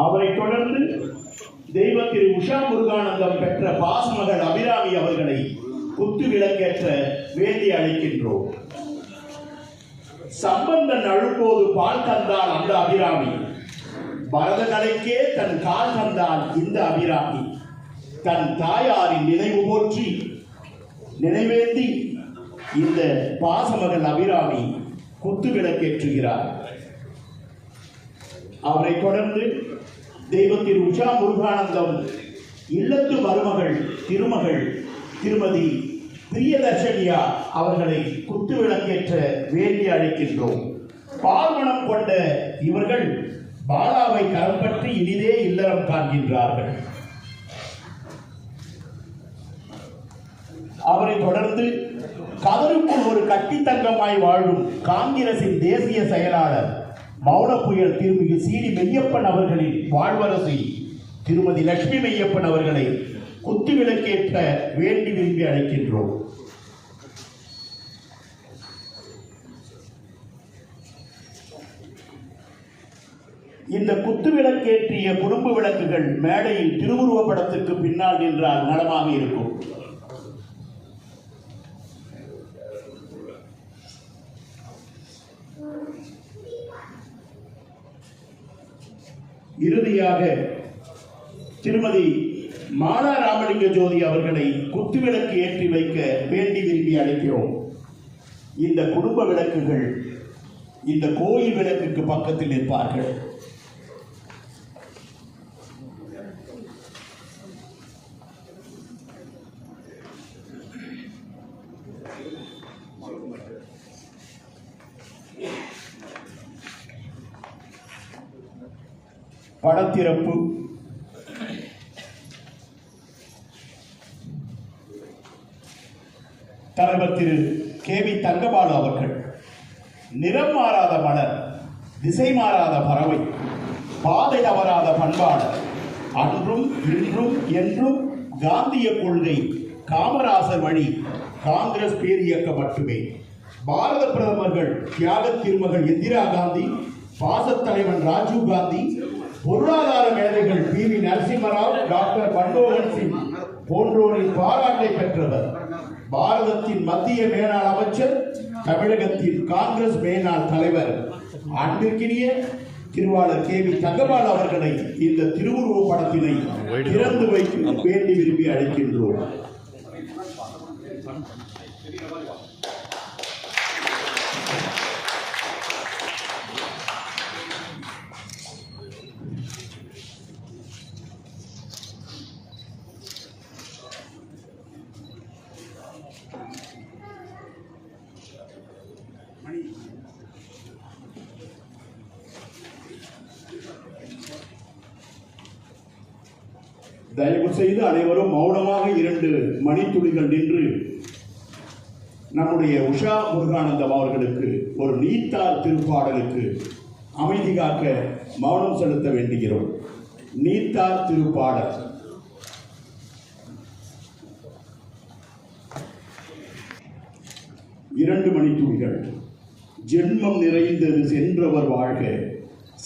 அவரை தொடர்ந்து தெய்வ திரு உஷா முருகானந்தம் பெற்ற பாசமகள் அபிராமி அவர்களை குத்து விளக்கேற்ற வேண்டி அழைக்கின்றோம். சம்பந்தன் அழும்போது பால் தந்தால் அந்த அபிராமி, பரத கலைக்கே தன் கால் தந்தால் இந்த அபிராமி. தன் தாயாரின் நினைவு போற்றி நினைவேந்தி இந்த பாசமகள் அபிராமி குத்து விளக்கேற்றுகிறார். அவரை தொடர்ந்து தெய்வத்தின் உஷா முருகானந்தம் இல்லத்து மருமகள் திருமகள் திருமதி பிரியதர்ஷனியா அவர்களை குத்து விளக்கேற்ற வேண்டி அழைக்கின்றோம். பால்மணம் கொண்ட இவர்கள் பாலாவை கரம் பற்றி இனிதே இல்லறம் காண்கின்றார்கள். அவரை தொடர்ந்து கதருக்குள் ஒரு கட்டி தங்கமாய் வாழும் காங்கிரசின் தேசிய செயலாளர் மௌன புயல் திருமிகு சீனி மெய்யப்பன் அவர்களின் வாழ்வரசி திருமதி லட்சுமி மெய்யப்பன் அவர்களை குத்து விளக்கேற்ற வேண்டி விரும்பி அழைக்கின்றோம். இந்த குத்து விளக்கேற்றிய குடும்ப விளக்குகள் மேடையில் திருவுருவ படத்திற்கு பின்னால் நின்றால் நலமாக இருக்கும். இறுதியாக திருமதி மாலா ராமலிங்க ஜோதி அவர்களை குத்துவிளக்கு ஏற்றி வைக்க வேண்டி விரும்பி அழைக்கிறோம். இந்த குடும்ப விளக்குகள் இந்த கோயில் விளக்குக்கு பக்கத்தில் நிற்பார்கள். படத்திறப்பு தலைவர் திரு கே.வி. தங்கபாலு அவர்கள் நிறம் மாறாத மலர், திசை மாறாத பறவை, பாதை தவறாத பண்பாளர், அன்றும் இன்றும் என்றும் காந்திய கொள்கை காமராசர் வழி காங்கிரஸ் பேரியக்கம் மட்டுமே. பாரத பிரதமர்கள் தியாக திருமகள் இந்திரா காந்தி, பாசத்தலைவன் ராஜீவ் காந்தி, பொருளாதார மேதைகள் பி.வி. நரசிம்மராவ், டாக்டர் மன்மோகன் சிங் போன்றோரின் பாராட்டை பெற்றவர். பாரதத்தின் மத்திய மேனாள் அமைச்சர், தமிழகத்தின் காங்கிரஸ் மேனாள் தலைவர், அன்பிற்கினிய திருவாளர் கே.வி. தங்கபாலு அவர்களை இந்த திருவுருவ படத்தினை திறந்து வைக்க வேண்டி விரும்பி அழைக்கின்றோம். தயவு செய்து அனைவரும் மௌனமாக 2 மணித்துளிகள் நின்று நம்முடைய உஷா முருகானந்தம் அவர்களுக்கு ஒரு நீத்தார் திருப்பாடலுக்கு அமைதி காக்க மௌனம் செலுத்த வேண்டுகிறோம். நீத்தார் திருப்பாடல். இரண்டு மணித்துளிகள். ஜென்மம் நிறைந்தது சென்றவர் வாழ்க,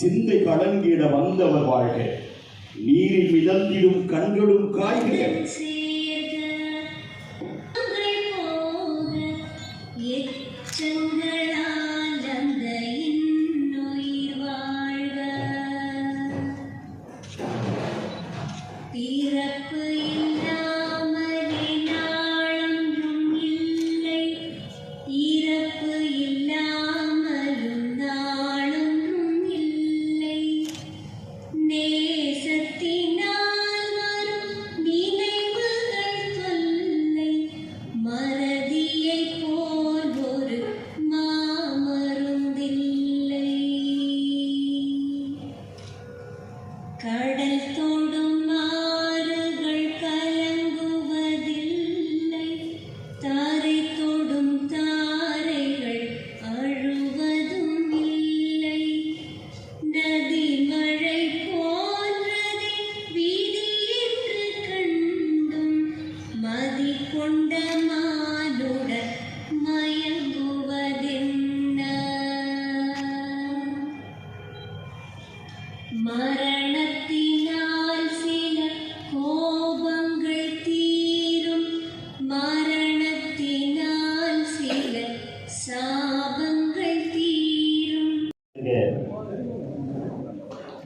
சிந்தை கலங்கிட வந்தவர் வாழ்க, நீரில் மிதந்திடும் கண்களும் காய்கள் நேசத்தினால் வரும் நினைவுகள்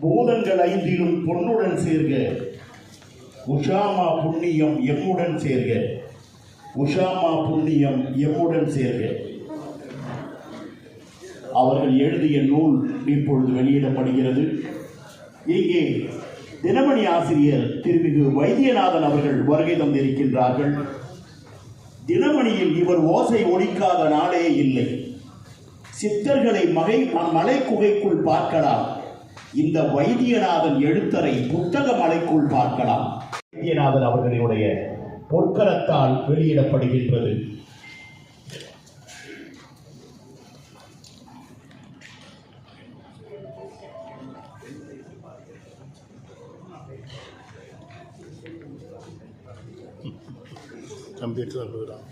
பூதங்கள் ஐந்திலும் பொன்னுடன் சேர்க, உஷாமா புண்ணியம் எம்முடன் சேர்க, உஷாமா புண்ணியம் எம்முடன் சேர்க. அவர்கள் எழுதிய நூல் இப்பொழுது வெளியிடப்படுகிறது. இங்கே தினமணி ஆசிரியர் திருமிகு வைத்தியநாதன் அவர்கள் வருகை தந்திருக்கின்றார்கள். தினமணியில் இவர் ஓசை ஒலிக்காத நாளே இல்லை. சித்தர்களை மலை குகைக்குள் பார்க்கலாம், இந்த வைத்தியநாதன் எழுத்தரை புத்தக மலைக்குள் பார்க்கலாம். வைத்தியநாதன் அவர்களுடைய பொற்கரத்தால் வெளியிடப்படுகின்றது. கம்ப்யூட்டர் போயிடும்.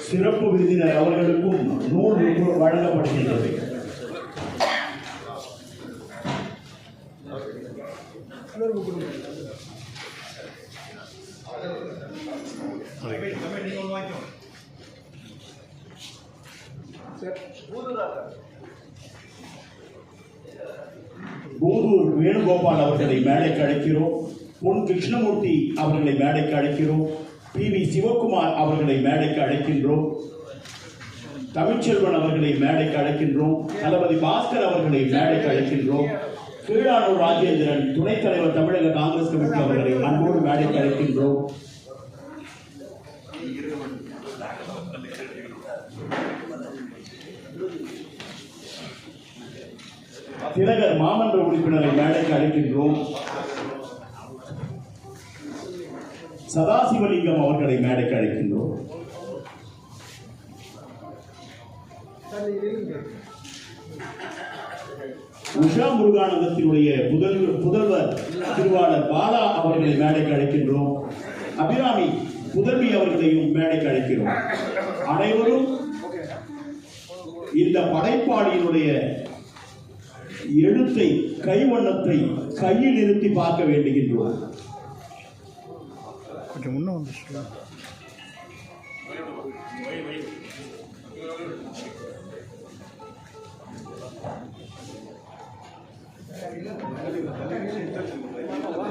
சிறப்பு விருந்தினர் அவர்களுக்கும் நூல் வழங்கப்படுகின்றது. பூதூர் வேணுகோபால் அவர்களை மேடைக்கு அழைக்கிறோம். பொன் கிருஷ்ணமூர்த்தி அவர்களை மேடைக்கு அழைக்கிறோம். PV சிவகுமார் அவர்களை மேடைக்கு அழைக்கின்றோம். தமிழ்ச்செல்வன் அவர்களை மேடைக்கு அழைக்கின்றோம். தளபதி பாஸ்கர் அவர்களை மேடைக்கு அழைக்கின்றோம். கீழானூர் ராஜேந்திரன் துணைத் தலைவர் தமிழக காங்கிரஸ் கமிட்டி அவர்களை அன்போடு மேடைக்கு அழைக்கின்றோம். திலகர் மாமன்ற உறுப்பினரை மேடைக்கு அழைக்கின்றோம். சதாசிவலிங்கம் அவர்களை மேடைக்கு அழைக்கின்றோம். உஷா முருகானந்தத்தினுடைய புதல்வர் திருவாளர் பாலா அவர்களை மேடைக்கு அழைக்கின்றோம். அபிராமி புதல்வி அவர்களையும் மேடைக்கு அழைக்கிறோம். அனைவரும் இந்த படைப்பாளியினுடைய எழுத்தை கைவண்ணத்தை கையில் நிறுத்தி பார்க்க வேண்டுகின்றோம். கொஞ்சம் முன்ன வந்து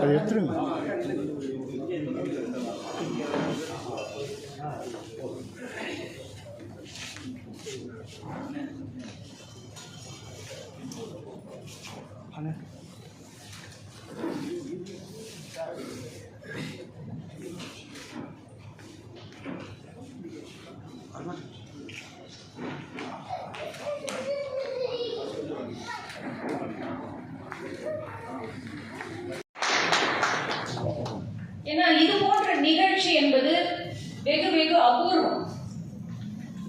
அது எடுத்துருங்க. ஏன்னா இது போன்ற நிகழ்ச்சி என்பது வெகு வெகு அபூர்வம்.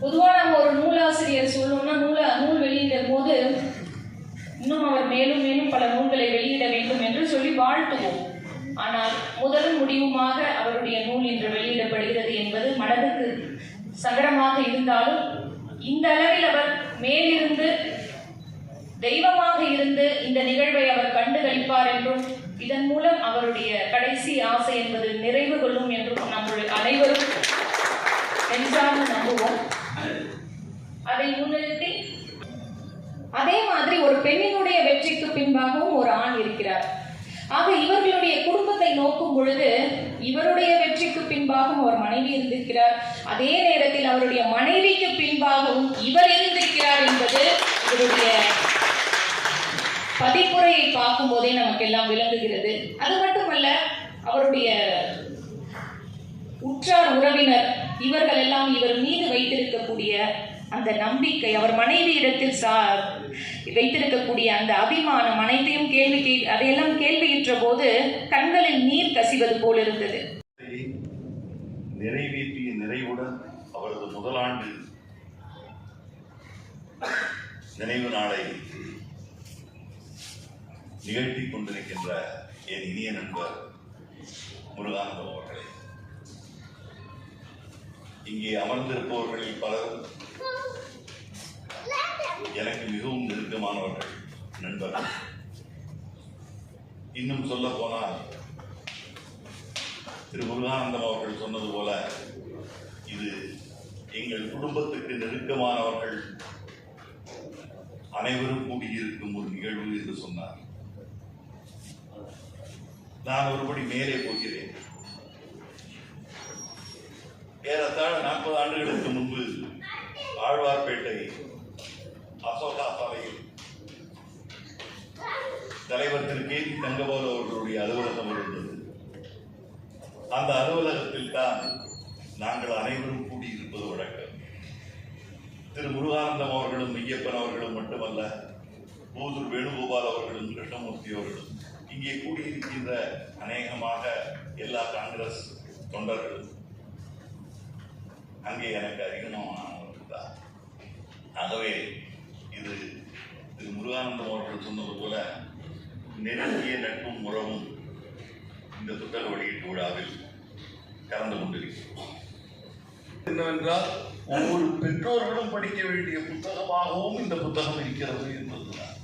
பொதுவா நம்ம ஒரு நூலாசிரியர் சொல்லணும்னா நூல் வெளியிடும் போது இன்னும் அவர் மேலும் மேலும் பல நூல்களை வெளியிட வேண்டும் என்று சொல்லி வாழ்த்துவோம். ஆனால் முதலும் முடிவுமாக அவருடைய நூல் இன்று வெளியிடப்படுகிறது என்பது மனதுக்கு சங்கடமாக இருந்தாலும் இந்த அளவில் அவர் மேலிருந்து தெய்வமாக இருந்து இந்த நிகழ்வை அவர் கண்டுகளிப்பார் என்றும் இதன் மூலம் அவருடைய கடைசி ஆசை என்பது நிறைவு கொள்ளும் என்றும் நம்முடைய அனைவரும் நெஞ்சார்ந்து நம்புவோம். அதை முன்னிறுத்தி அதே மாதிரி ஒரு பெண்ணினுடைய வெற்றிக்கு பின்பாகவும் ஒரு ஆண் இருக்கிறார். ஆக இவர்களுடைய குடும்பத்தை நோக்கும் பொழுது இவருடைய வெற்றிக்கு பின்பாகவும் அவர் மனைவி இருந்திருக்கிறார். அதே நேரத்தில் அவருடைய மனைவிக்கு பின்பாகவும் இவர் இருந்திருக்கிறார் என்பது இவருடைய பதிப்புரையை பார்க்கும் போதே நமக்கு எல்லாம் விளங்குகிறது. அது மட்டுமல்ல, அவருடைய உற்றார் உறவினர் இவர்கள் எல்லாம் இவர் மீது வைத்திருக்கக்கூடிய அந்த நம்பிக்கை, அவர் மனைவியிடத்தில் வைத்திருக்கக்கூடிய அந்த அபிமானம் அனைத்தையும் அதையெல்லாம் கேள்வியுற்ற போது கண்களில் நீர் கசிவது போல் இருந்தது. நிறைவேற்றிய நிறைவுடன் அவரது முதலாண்டு நினைவு நாளை நிகழ்த்திக் கொண்டிருக்கின்ற என் இனிய நண்பர் முருகானந்தம் அவர்களே, இங்கே அமர்ந்திருப்பவர்களில் பலரும் எனக்கு மிகவும் நெருக்கமானவர்கள், நண்பர்கள். இன்னும் சொல்ல போனால் திரு முருகானந்தம் அவர்கள் சொன்னது போல இது எங்கள் குடும்பத்துக்கு நெருக்கமானவர்கள் அனைவரும் கூடியிருக்கும் ஒரு நிகழ்வு என்று சொன்னார். நான் ஒருபடி மேலே போகிறேன். ஏறத்தாழ 40 ஆண்டுகளுக்கு முன்பு ஆழ்வார்பேட்டை அசோகா சாலையில் தலைவர் திரு கே. தங்கபாலு அவர்களுடைய அலுவலகம் இருந்தது. அந்த அலுவலகத்தில் தான் நாங்கள் அனைவரும் கூடியிருப்பது வழக்கம். திரு முருகானந்தம் அவர்களும் மெய்யப்பன் அவர்களும் மட்டுமல்ல, பூதூர் வேணுகோபால் அவர்களும் கிருஷ்ணமூர்த்தி அவர்களும் இங்கே கூடியிருக்கின்ற அநேகமாக எல்லா காங்கிரஸ் தொண்டர்களும் அங்கே எனக்கு அறிமுகமானவர்கள் தான். ஆகவே இது திரு முருகானந்தம் அவர்கள் சொன்னது போல நெருங்கிய நட்பும் உறவும் இந்த புத்தக வெளியீட்டு விழாவில் கலந்து கொண்டிருக்கிறோம். என்னவென்றால் ஒவ்வொரு பெற்றோர்களும் படிக்க வேண்டிய புத்தகமாகவும் இந்த புத்தகம் இருக்கிறது என்பதுதான்.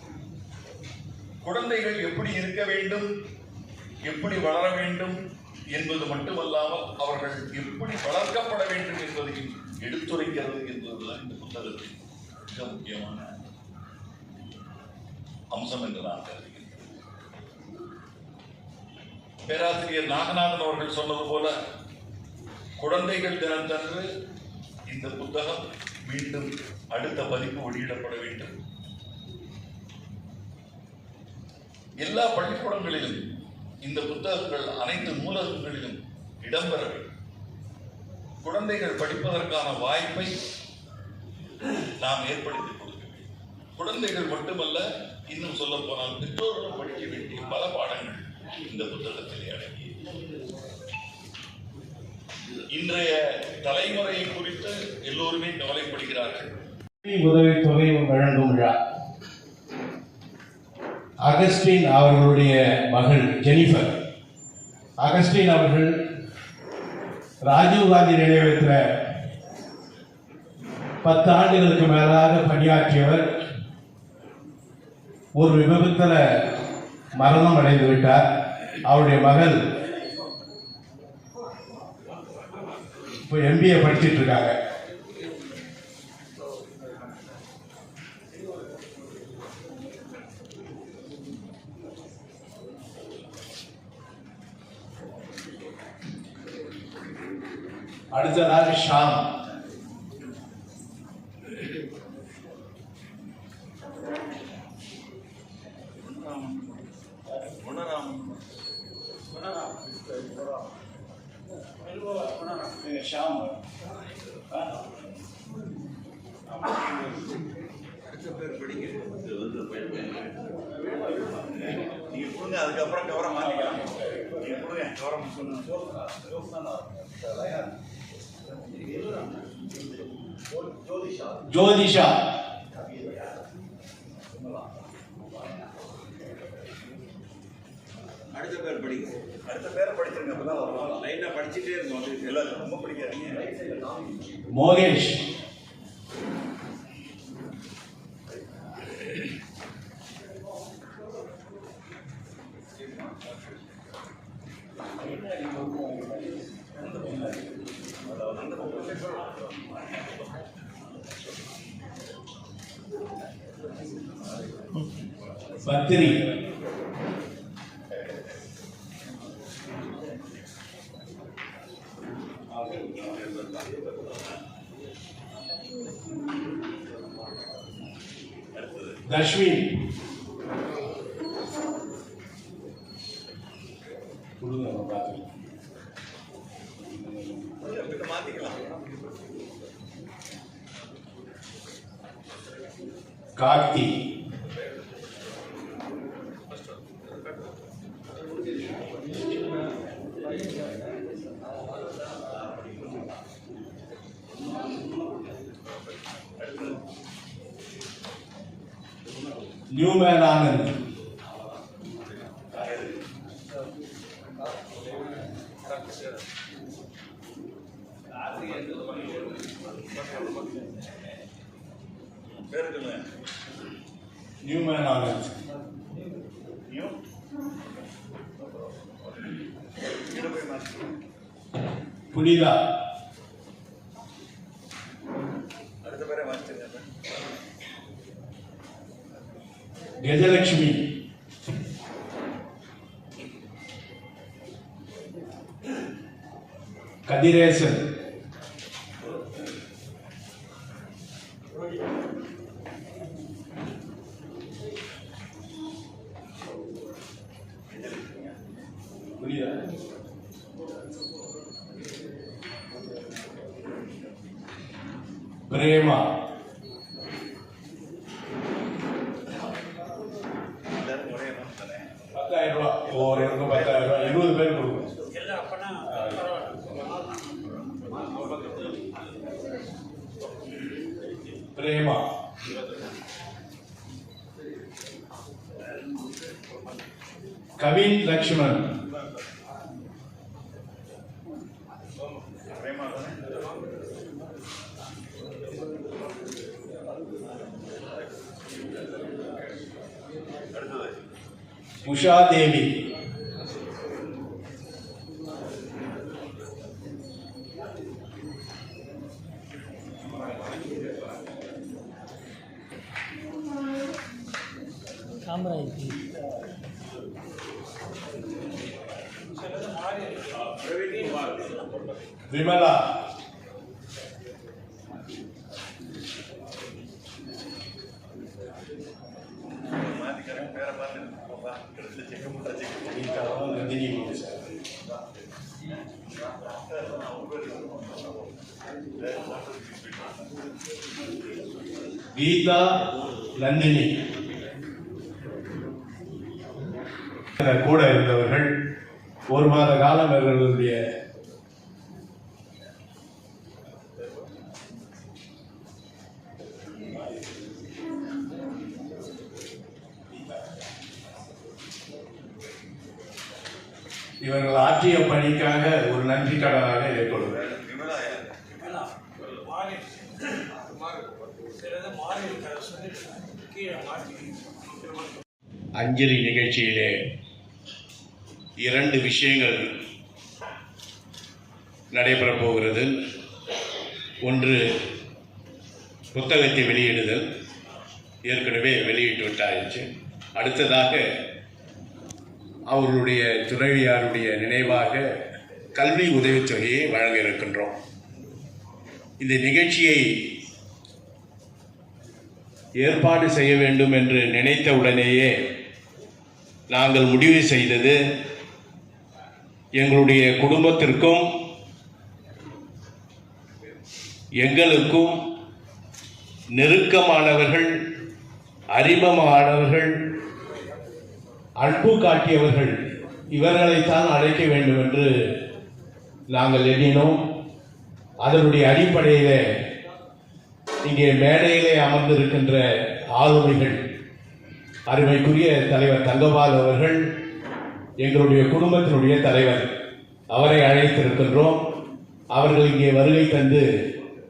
குழந்தைகள் எப்படி இருக்க வேண்டும், எப்படி வளர வேண்டும் என்பது மட்டுமல்லாமல் அவர்கள் எப்படி வளர்க்கப்பட வேண்டும் என்பதையும் எடுத்துரைக்கிறது என்பதுதான் இந்த புத்தகத்தின் மிக முக்கியமான அம்சம் என்று நான் கருதுகிறேன். பேராசிரியர் நாகநாதன் அவர்கள் சொன்னது போல குழந்தைகள் தினத்தன்று இந்த புத்தகம் மீண்டும் அடுத்த பதிப்பு வெளியிடப்பட வேண்டும். எல்லா பள்ளிக்கூடங்களிலும் இந்த புத்தகங்கள் அனைத்து நூலகங்களிலும் இடம்பெற வேண்டும். குழந்தைகள் படிப்பதற்கான வாய்ப்பை நாம் ஏற்படுத்திக் கொடுக்க வேண்டும். குழந்தைகள் மட்டுமல்ல, இன்னும் சொல்ல போனால் பெற்றோர்களும் படிக்க வேண்டிய பல பாடங்கள் இந்த புத்தகத்திலே அடங்கி. இன்றைய தலைமுறையை குறித்து எல்லோருமே கவலைப்படுகிறார்கள். உதவித்தொகை வழங்கும் விழா. அகஸ்டின் அவர்களுடைய மகள் ஜெனிஃபர் அகஸ்டின் அவர்கள் ராஜீவ்காந்தி நினைவகத்தில் 10 ஆண்டுகளுக்கு மேலாக பணியாற்றியவர். ஒரு விபத்தில் மரணம் அடைந்து விட்டார். அவருடைய மகள் இப்போ MBA படிச்சிட்டு இருக்காங்க. அடுத்ததாக ஷாம். ஷாம் நீங்க கொடுங்க, அதுக்கப்புறம் கவரம் மாத்திக்கலாம். நீங்க கொடுங்க, கவரம் ஜோதிஷா. அடுத்த பேர் படிங்க. அடுத்த பேரை படிச்சிருங்க. அப்பதான் லைனா படிச்சுட்டே இருந்தோம். எல்லாரும் ரொம்ப படிக்காதீங்க. மோகேஷ். பத்திரி. தஷ்வின். மாத்திக்கலாம். கார்த்தி. நியூமேன் ஆனந்த், பேர் சொல்லுங்க. நியூமேன் ஆனந்த், நியூ போய் மாற்றி புனிதா, அடுத்த பேரை மாற்றிருங்க. கஜலட்சுமி, கதிரேசன், புரியுதா? பிரேமா, எல்லாரும் ஒரே மாதிரி தானே. 10,000 ரூபாய். ஒவ்வொருவருக்கும் 10,000 ரூபாய். 20 பேர் கொடுக்கும். பிரேமா, கவின் லக்ஷ்மண், பிரேமா தானே. அடுத்தது உஷா தேவி, விமலா, மாற்றிக்கிறேன். பேரை பார்த்து செக் பண்ணுற செக் நந்தினி, கீதா, நந்தினி கூட இருந்தவர்கள். ஒரு மாத காலம் இவர்களுடைய இவர்கள் ஆற்றிய பணிக்காக ஒரு நன்றி கடனாக ஏற்படுவார். விமலா அஞ்சலி நிகழ்ச்சியிலே 2 விஷயங்கள் நடைபெறப் போகிறது. ஒன்று, புத்தகத்தை வெளியிடுதல், ஏற்கனவே வெளியிட்டு விட்டாயிடுச்சு. அடுத்ததாக அவர்களுடைய துணைவியாருடைய நினைவாக கல்வி உதவித்தொகையை வழங்க இருக்கின்றோம். இந்த நிகழ்ச்சியை ஏற்பாடு செய்ய வேண்டும் என்று நினைத்த உடனேயே நாங்கள் முடிவு செய்தது, எங்களுடைய குடும்பத்திற்கும் எங்களுக்கும் நெருக்கமானவர்கள், அறிமுகமானவர்கள், அன்பு காட்டியவர்கள், இவர்களைத்தான் அழைக்க வேண்டும் என்று நாங்கள் எண்ணினோம். அதனுடைய அடிப்படையிலே இங்கே மேடையிலே அமர்ந்திருக்கின்ற ஆளுமைகள், அருமைக்குரிய தலைவர் தங்கபால் அவர்கள் எங்களுடைய குடும்பத்தினுடைய தலைவர், அவரை அழைத்திருக்கின்றோம். அவர்கள் இங்கே வருகை தந்து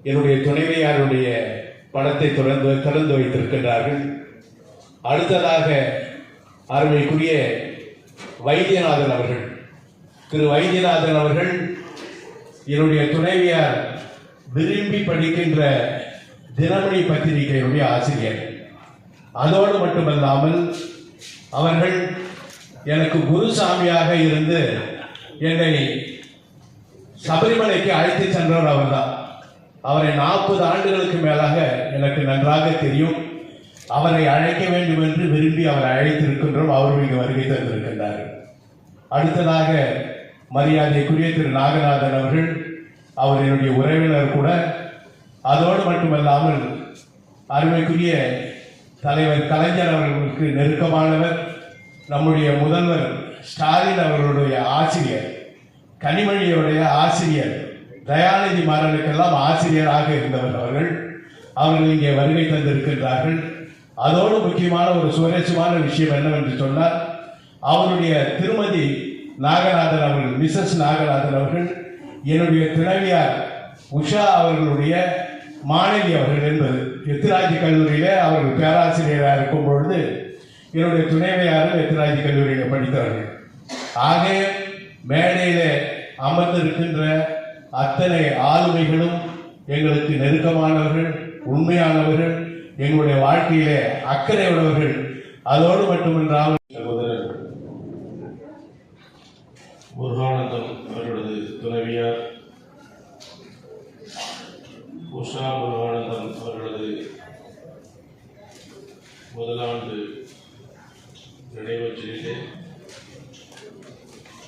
என்னுடைய துணைவியாருடைய படத்தை திறந்து வைத்திருக்கின்றார்கள். அடுத்ததாக அருமைக்குரிய வைத்தியநாதன் அவர்கள், திரு வைத்தியநாதன் அவர்கள் என்னுடைய துணைவியார் விரும்பி படிக்கின்ற தினமணி பத்திரிகையினுடைய ஆசிரியர். அதோடு மட்டுமல்லாமல் அவர்கள் எனக்கு குருசாமியாக இருந்து என்னை சபரிமலைக்கு அழைத்து சென்றவர் அவர்தான். அவரை 40 ஆண்டுகளுக்கு மேலாக எனக்கு நன்றாக தெரியும். அவரை அழைக்க வேண்டும் என்று விரும்பி அவரை அழைத்திருக்கின்றோம். அவரும் இங்கு வருகை தந்திருக்கின்றார்கள். அடுத்ததாக மரியாதைக்குரிய திரு நாகநாதன் அவர்கள், அவர் என்னுடைய உறவினர் கூட. அதோடு மட்டுமல்லாமல் அருமைக்குரிய தலைவர் கலைஞர் அவர்களுக்கு நெருக்கமானவர், நம்முடைய முதல்வர் ஸ்டாலின் அவர்களுடைய ஆசிரியர், கனிமொழியுடைய ஆசிரியர், தயாநிதி மாறனுக்கெல்லாம் ஆசிரியராக இருந்தவர் அவர்கள். அவர்கள் இங்கே வருகை தந்திருக்கின்றார்கள். அதோடு முக்கியமான ஒரு சுவாரஸ்யமான விஷயம் என்னவென்று சொன்னால், அவருடைய திருமதி நாகநாதன் அவர்கள், மிஸ்ஸஸ் நாகநாதன் அவர்கள் என்னுடைய துணைவியார் உஷா அவர்களுடைய மாணவி அவர்கள் என்பது. எத்திராஜி கல்லூரியிலே அவர்கள் பேராசிரியராக இருக்கும் பொழுது என்னுடைய துணைவியாரும் எத்திராஜி கல்லூரியில் படித்தவர்கள். ஆக மேடையிலே அமர்ந்திருக்கின்ற அத்தனை ஆளுமைகளும் எங்களுக்கு நெருக்கமானவர்கள், உண்மையானவர்கள், எங்களுடைய வாழ்க்கையிலே அக்கறை உள்ளவர்கள். அதோடு மட்டுமின்றால் சகோதரர் முருகானந்தம் அவர்களது துணைவியார் உஷா முருகானந்தம் அவர்களது முதலாண்டு நினைவஞ்சலிலே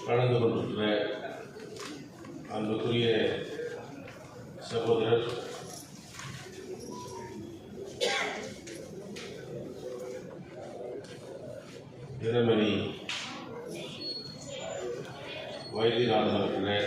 கலந்து கொண்டிருக்கிற அன்புக்குரிய சகோதரர் தினமணி வைத்தியநாதன் அவர்களே,